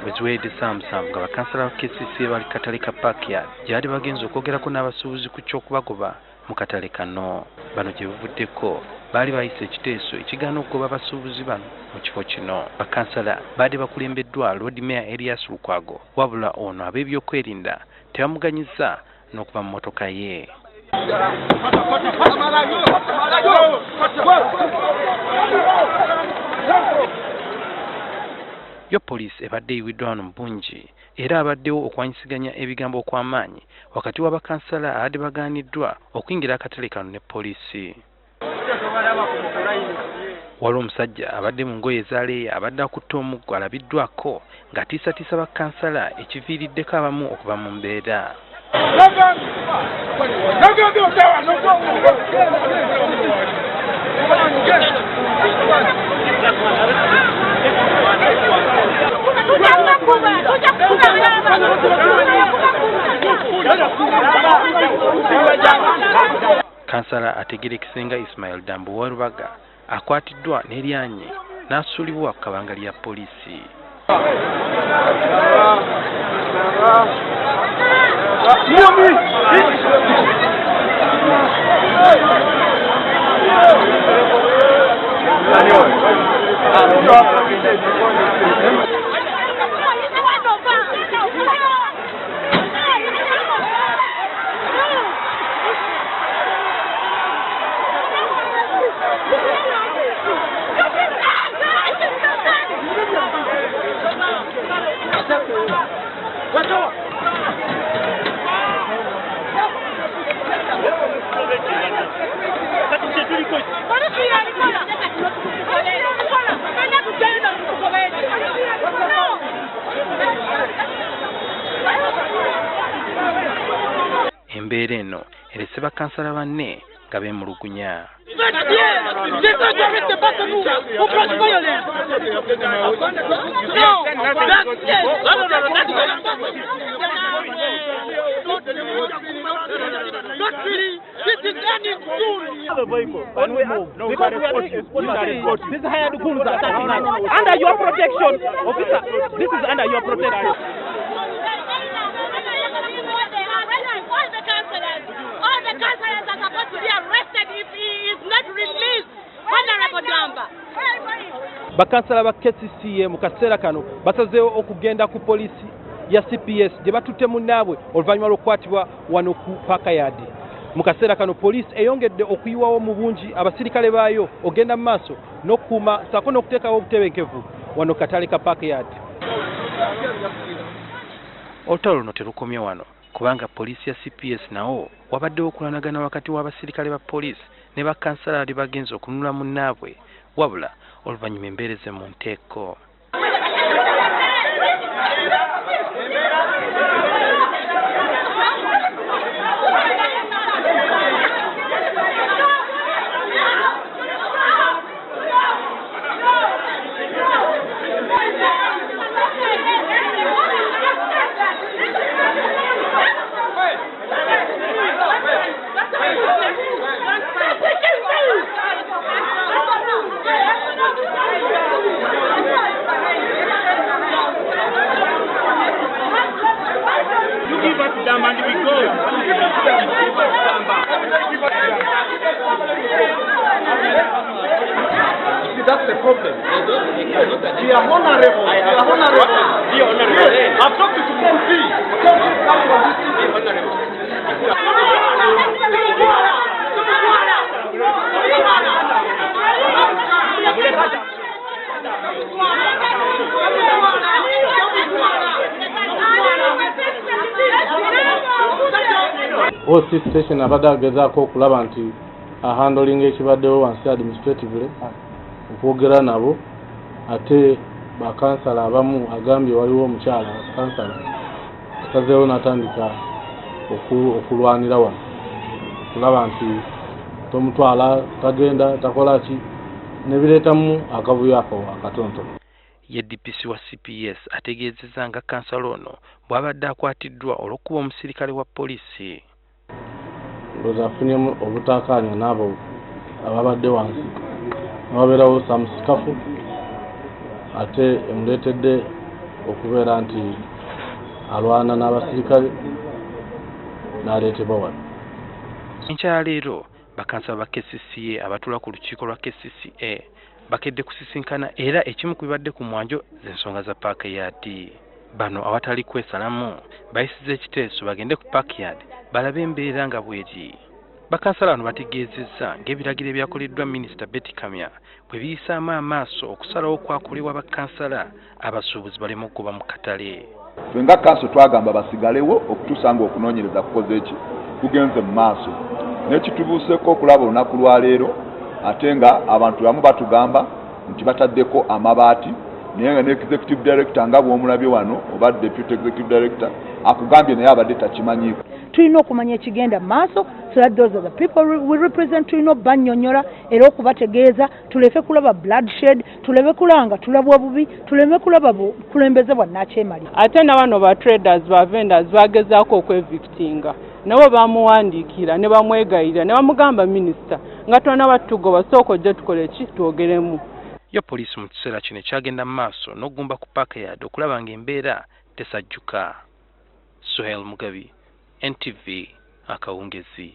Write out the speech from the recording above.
Bweziweredde Samusamu nga bakansala ba KCCA bali katale ka Parkyard gyali bagenze okwogerako n'abasuubuzi ku ky'okubagoba mu katale kano. Bano gye buvuddeko baali bayise ekiteeso ekigaana okugoba abasuubuzi bano mu kifo kino. Bakansala baadde bakulembeddwa Lord Mayor Elias Lukwago, wabula ono ab'ebyokwerinda tebamuganyiza n'okuva mu mmotoka ye. Yo poliisi ebadde eyiwiddwa wano mu Bungi era abaddewo okwanyisiganya ebigambo okw'amaanyi wakati wa bakansala abadde bagaaniddwa okuyingira akatale kano ne poliisi. Waliwo omusajja abadde mu ngoye ezaaleeya abadde akutte omuggo alabiddwako ng'atiisatiisa bakansala ekiviiriddeko abamu okuva mu mbeera. Kansala Ategerekisenga Ismail Dambu wa Rubaga akwatiddwa n'eryanye n'asuulibwa ku kabanga lya poliisi. Embeera eno erese bakansala banne nga beemulugunya. Under your protection, officer. This is under your protection. All the councillors are supposed to be arrested if he is not released. Honorable Damba. Bakansala ba KCCA mu kaseera kano basazeewo okugenda ku poliisi ya CPS gye batutte munnaabwe oluvannyuma lw'okukwatibwa wano ku Parkyard. Mu kaseera kano poliisi eyongedde okuyiwawo mu bungi abasirikale baayo ogenda mu maaso n'okukuuma ssaako n'okuteekawo obutebenkevu wano katale ka Parkyard. Olutalo luno terukomye wano kubanga poliisi ya CPS nawo wabaddewo okulanagana wakati w'abasirikale ba poliisi ne bakansala ali bagenze okununula munnaabwe wabula oluvannyuma embeereze mu nteeko. That's the problem. We are honorable. I've talked to Kempi. OC station abadde agezaako okulaba nti handling ekibaddewo wansi administratively okwogera nabo ate bakansala abamu agambye waliwo omukyala kansala asazeewo n'atandika okulwanira wano kulaba nti tomutwala tagenda takola ki ne bireetamu akavuyo ako akatontono. Ye DPC wa CPS ategeezezza nga kansala ono bw'abadde akwatiddwa olw'okuba omusirikale wa poliisi. Ndowooza afunyemu obutaakaanya n'abo ababadde wansi. Wabeerawo samusikafu ate emuleetedde okubeera nti alwana n'abasirikale n'aleetebwa wano. Enkyala leero bakansala ba KCCA abatuula ku lukiiko lwa KCCA bakedde kusisinkana era ekimu ku bibadde ku mwanjo z'ensonga za Park Yard. Bano awatali kwesalamu bayisiza ekiteeso bagende ku Park Yard balabe embeera nga bw'eri. Bakansala bano bategeezezza ng'ebiragiro ebyakoleddwa Minisita Betty Kamya bwe biyisaamu amaaso okusalawo kwakolebwa bakansala abasuubuzi baleme okugoba mu katale. Twenga kanso twagamba basigalewo okutuusa ng'okunoonyereza kukoze ki kugenze mu maaso. N'ekitubuuseeko okulaba olunaku lwa leero ate nga abantu bamu batugamba nti bataddeko amabaati naye nga ne executive director nga bw'omulabye wano oba deputy executive director akugambye naye abadde takimanyiiko. Tulina okumanya ekigenda mu maaso so that those are the people we represent. Tulina obbannyonnyola era okubategeeza tuleke kulaba bloodshed, tuleme kulanga tulabwa bubi, tuleme kulaba bukulembeze bwa Nakyemali. Ate na bano ba traders ba vendors bagezaako okwevictinga nabo bamuwandiikira ne bamwegayirira ne bamugamba minisita nga tona batugoba sooka ojja tukole ki twogeremu. Yo poliisi mu kiseera kino ekyagenda mu maaso n'ogumba ku Park Yard okulaba ng'embeera tesajjuka. Suhail Mugabi, NTV, Akawungezi.